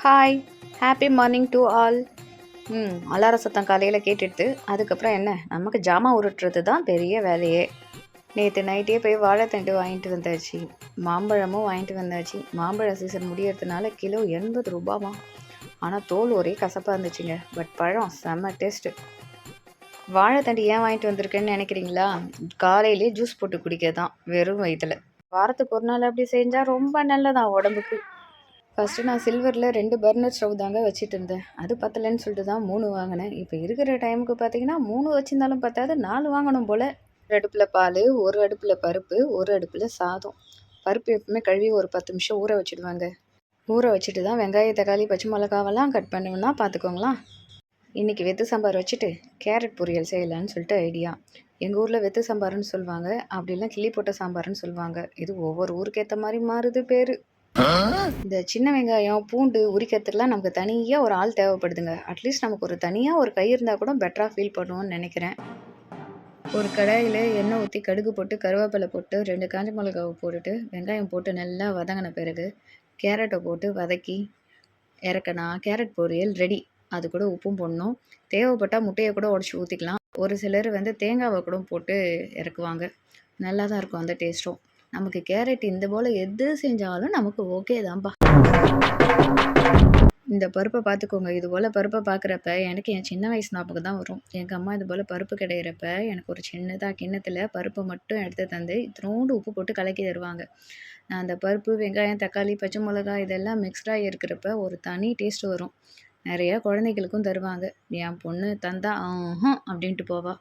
Hi happy morning to all. அலார சத்தம் காலையில் கேட்டுட்டு அதுக்கப்புறம் என்ன நமக்கு ஜாமான் உருட்டுறது தான் பெரிய வேலையே. நேற்று நைட்டே போய் வாழைத்தண்டு வாங்கிட்டு வந்தாச்சு, மாம்பழமும் வாங்கிட்டு வந்தாச்சு. மாம்பழ சீசன் முடியறதுனால கிலோ 80 ரூபாமா. ஆனால் தோல் ஒரே கசப்பாக இருந்துச்சுங்க, பட் பழம் செம்ம டேஸ்ட்டு. வாழைத்தண்டு ஏன் வாங்கிட்டு வந்திருக்கேன்னு நினைக்கிறீங்களா? காலையிலே ஜூஸ் போட்டு குடிக்க தான், வெறும் வயிற்றுல. வாரத்துக்கு ஒரு நாள் அப்படி செஞ்சால் ரொம்ப நல்லதான் உடம்புக்கு. ஃபஸ்ட்டு நான் சில்வரில் 2 பர்னர் ஸ்டவ் தாங்க வச்சுட்டு இருந்தேன். அது பத்தலைன்னு சொல்லிட்டு தான் 3 வாங்கினேன். இப்போ இருக்கிற டைமுக்கு பார்த்தீங்கன்னா 3 வச்சுருந்தாலும் பத்தாது, 4 வாங்கணும் போல். ஒரு அடுப்பில் பால், ஒரு அடுப்பில் பருப்பு, ஒரு அடுப்பில் சாதம். பருப்பு எப்பவுமே கழுவி ஒரு 10 நிமிஷம் ஊற வச்சுடுவாங்க. ஊற வச்சுட்டு தான் வெங்காயம், தக்காளி, பச்சை மிளகாவெல்லாம் கட் பண்ணுவேன்னா பார்த்துக்கோங்களா. இன்றைக்கி வெத்து சாம்பார் வச்சுட்டு கேரட் பொரியல் செய்யலான்னு சொல்லிட்டு ஐடியா. எங்கள் ஊரில் வெத்து சாம்பார்னு சொல்லுவாங்க, அப்படிலாம் கிள்ளி போட்ட சாம்பார்னு சொல்லுவாங்க. இது ஒவ்வொரு ஊருக்கு ஏற்ற மாதிரி மாறுது பேர். இந்த சின்ன வெங்காயம், பூண்டு உரிக்கிறதுக்குலாம் நமக்கு தனியாக ஒரு ஆள் தேவைப்படுதுங்க. அட்லீஸ்ட் நமக்கு ஒரு தனியாக ஒரு கை இருந்தால் கூட பெட்டராக ஃபீல் பண்ணுவோன்னு நினைக்கிறேன். ஒரு கடாயில் எண்ணெய் ஊற்றி கடுகு போட்டு கருவேப்பிலை போட்டு 2 காஞ்ச மிளகாவை போட்டுட்டு வெங்காயம் போட்டு நல்லா வதங்கின பிறகு கேரட்டை போட்டு வதக்கி இறக்கினா கேரட் பொரியல் ரெடி. அது கூட உப்பும் போடணும். தேவைப்பட்டால் முட்டையை கூட உடச்சி ஊற்றிக்கலாம். ஒரு சிலர் தேங்காவை கூட போட்டு இறக்குவாங்க. நல்லா தான் இருக்கும் அந்த டேஸ்ட்டும். நமக்கு கேரட் இந்த போல் எது செஞ்சாலும் நமக்கு ஓகே தான்ப்பா. இந்த பருப்பை பார்த்துக்கோங்க. இது போல் பருப்பை பார்க்குறப்ப எனக்கு என் சின்ன வயசு ஞாபகம் தான் வரும். எங்கள் அம்மா இது போல் பருப்பு கிடையிறப்ப எனக்கு ஒரு சின்னதாக கிண்ணத்தில் பருப்பை மட்டும் எடுத்து தந்து இத்தினோண்டு உப்பு போட்டு கலக்கி தருவாங்க. நான் அந்த பருப்பு, வெங்காயம், தக்காளி, பச்சை மிளகா இதெல்லாம் மிக்ஸ்டாக இருக்கிறப்ப ஒரு தனி டேஸ்ட் வரும். நிறையா குழந்தைகளுக்கும் தருவாங்க. என் பொண்ணு தந்தா அப்படின்ட்டு போவா.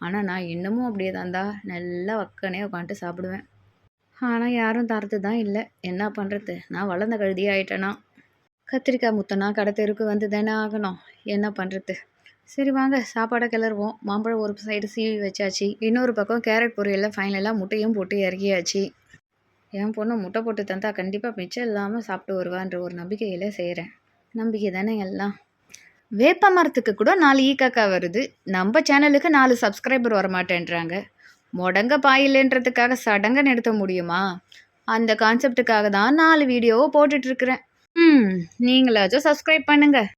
ஆனால் நான் இன்னமும் அப்படியே தந்தா நல்லா வக்கனே உட்காந்துட்டு சாப்பிடுவேன். ஆனால் யாரும் தரது தான் இல்லை. என்ன பண்ணுறது, நான் வளர்ந்த கழுதியாக ஆகிட்டேனா. கத்திரிக்காய் முத்தனா கடை தெருக்கு வந்து தானே ஆகணும். என்ன பண்ணுறது. சரி வாங்க சாப்பாடை கிளறுவோம். மாம்பழம் ஒரு சைடு சீவி வச்சாச்சு, இன்னொரு பக்கம் கேரட் பொரியலில் ஃபைனலாக முட்டையும் போட்டு இறக்கியாச்சு. என் பொண்ணு முட்டை போட்டு தந்தா கண்டிப்பாக மிச்சம் இல்லாமல் சாப்பிட்டு வருவான்ற ஒரு நம்பிக்கையில் செய்கிறேன். நம்பிக்கை தானே எல்லாம். வேப்ப மரத்துக்கு கூட 4 ஈக்காக்கா வருது, நம்ம சேனலுக்கு 4 சப்ஸ்கிரைபர் வரமாட்டேன்றாங்க. முடங்க பாயில்ன்றதுக்காக சடங்க நிறுத்த முடியுமா? அந்த கான்செப்டுக்காக தான் 4 வீடியோவை போட்டுட்ருக்குறேன். நீங்களாச்சும் சப்ஸ்கிரைப் பண்ணுங்கள்.